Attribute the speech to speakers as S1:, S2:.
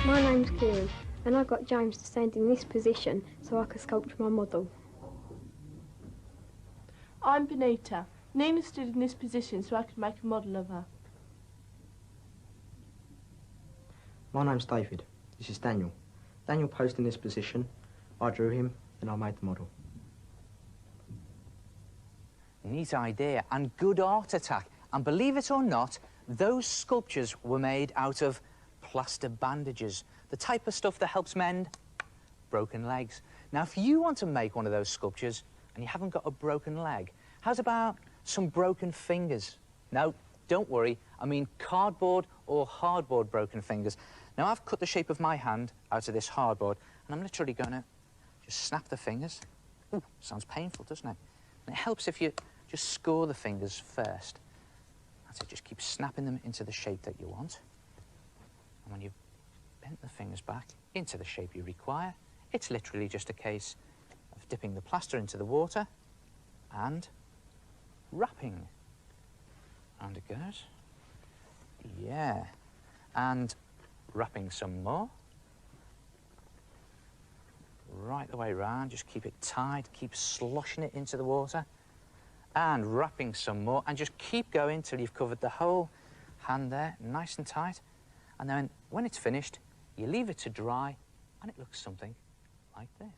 S1: My name's Kieran, and I got James to stand in this position so I could sculpt my model.
S2: I'm Benita. Nina stood in this position so I could make a model of her.
S3: My name's David. This is Daniel. Daniel posed in this position. I drew him, and I made the model.
S4: Neat idea and good art attack. And believe it or not, those sculptures were made out of plaster bandages, the type of stuff that helps mend broken legs. Now, if you want to make one of those sculptures and you haven't got a broken leg, how's about some broken fingers? No, don't worry, I mean cardboard or hardboard broken fingers. Now, I've cut the shape of my hand out of this hardboard, and I'm literally going to just snap the fingers. Ooh, sounds painful, doesn't it? And it helps if you just score the fingers first. That's it, just keep snapping them into the shape that you want. And when you've bent the fingers back into the shape you require, it's literally just a case of dipping the plaster into the water and wrapping. And it goes. Yeah. And wrapping some more. Right the way round, just keep it tight, keep sloshing it into the water. And wrapping some more, and just keep going till you've covered the whole hand there, nice and tight. And then when it's finished, you leave it to dry, and it looks something like this.